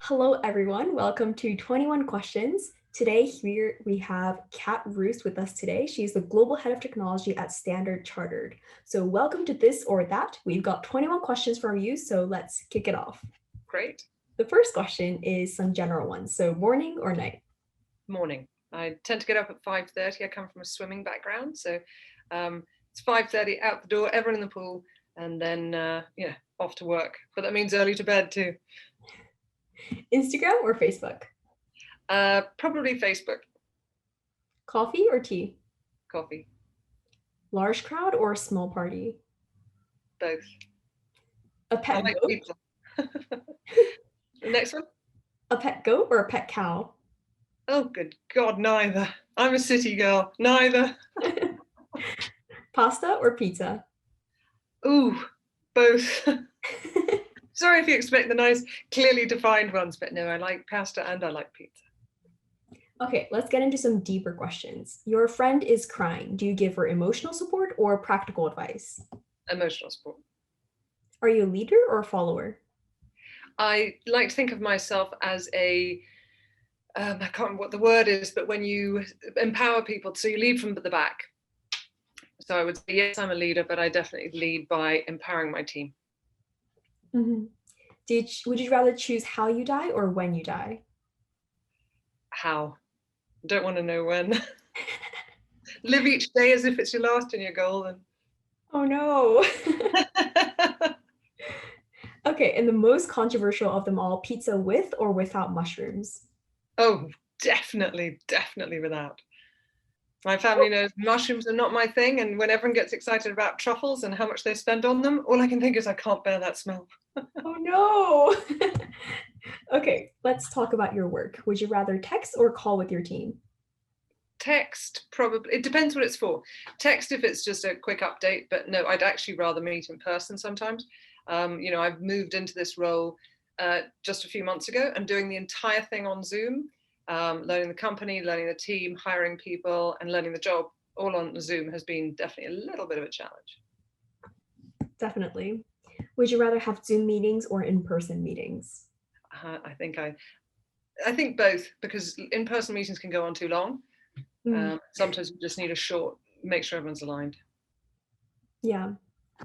Hello, everyone. Welcome to 21 Questions. Today, here we have Kat Rüst with us today. She's the Global Head of Technology at Standard Chartered. So welcome to This or That. We've got 21 questions from you, so let's kick it off. Great. The first question is some general ones. So morning or night? Morning. I tend to get up at 5:30. I come from a swimming background, so it's 5:30 out the door, everyone in the pool, and then off to work. But that means early to bed too. Instagram or Facebook? Probably Facebook. Coffee or tea? Coffee. Large crowd or small party? Both. A I pet like goat? pizza. The next one. A pet goat or a pet cow? Oh, good God, neither. I'm a city girl. Neither. Pasta or pizza? Ooh, both. Sorry if you expect the nice, clearly defined ones, but no, I like pasta and I like pizza. Okay, let's get into some deeper questions. Your friend is crying. Do you give her emotional support or practical advice? Emotional support. Are you a leader or a follower? I like to think of myself as I can't remember what the word is, but when you empower people, so you lead from the back. So I would say, yes, I'm a leader, but I definitely lead by empowering my team. Mm-hmm. Would you rather choose how you die or when you die? How? Don't want to know when. Live each day as if it's your last and you're golden. Oh no. Okay, and the most controversial of them all, pizza with or without mushrooms? Oh, definitely without. My family knows mushrooms are not my thing, and when everyone gets excited about truffles and how much they spend on them, all I can think is I can't bear that smell. Oh no. Okay, let's talk about your work. Would you rather text or call with your team? Text, probably. It depends what it's for. Text if it's just a quick update, but no, I'd actually rather meet in person sometimes. I've moved into this role just a few months ago and doing the entire thing on Zoom, learning the company, learning the team, hiring people, and learning the job all on Zoom has been definitely a little bit of a challenge. Definitely. Would you rather have Zoom meetings or in-person meetings? I think both, because in-person meetings can go on too long. Sometimes you just need a short, make sure everyone's aligned. Yeah.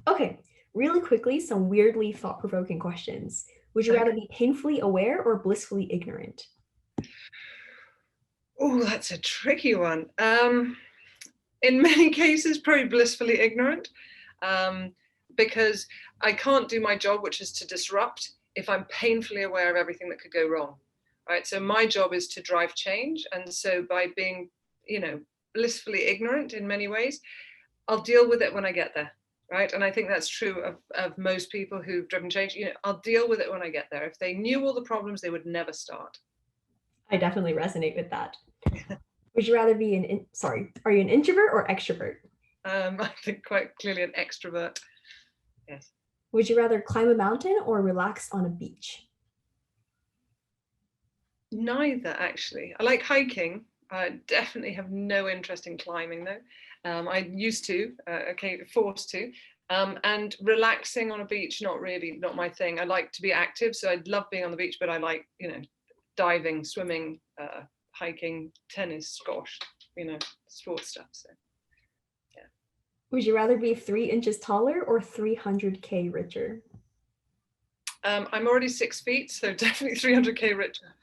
Okay, really quickly, some weirdly thought-provoking questions. Would you rather be painfully aware or blissfully ignorant? Oh, that's a tricky one. In many cases, probably blissfully ignorant, because I can't do my job, which is to disrupt, if I'm painfully aware of everything that could go wrong. Right. So my job is to drive change. And so by being, blissfully ignorant in many ways, I'll deal with it when I get there. Right. And I think that's true of most people who've driven change. I'll deal with it when I get there. If they knew all the problems, they would never start. I definitely resonate with that. Would you rather be are you an introvert or extrovert? I think quite clearly an extrovert. Yes. Would you rather climb a mountain or relax on a beach? Neither, actually. I like hiking. I definitely have no interest in climbing, though. I used to, forced to. And relaxing on a beach, not my thing. I like to be active, so I'd love being on the beach, but I like, diving, swimming, hiking, tennis, squash, sports stuff. So, yeah. Would you rather be 3 inches taller or 300K richer? I'm already 6 feet, so definitely 300K richer.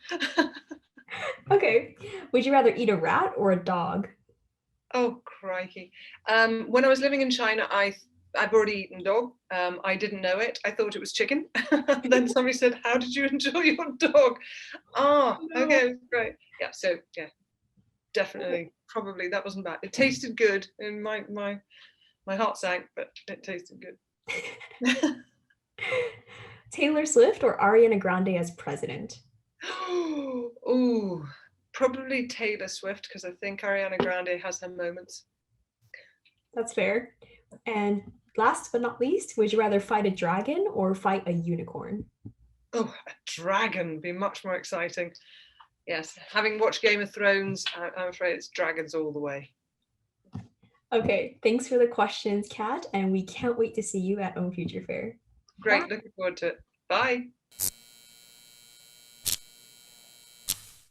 Okay. Would you rather eat a rat or a dog? Oh, crikey. When I was living in China, I've already eaten dog. I didn't know it. I thought it was chicken. Then somebody said, "How did you enjoy your dog?" Oh, no. Okay, great. Yeah, so yeah, definitely, probably that wasn't bad. It tasted good, and my heart sank, but it tasted good. Taylor Swift or Ariana Grande as president? Oh, probably Taylor Swift, because I think Ariana Grande has her moments. That's fair. And last but not least, would you rather fight a dragon or fight a unicorn? Oh, a dragon would be much more exciting. Yes, having watched Game of Thrones, I'm afraid it's dragons all the way. Okay, thanks for the questions, Kat, and we can't wait to see you at Own Future Fair. Great, looking forward to it. Bye.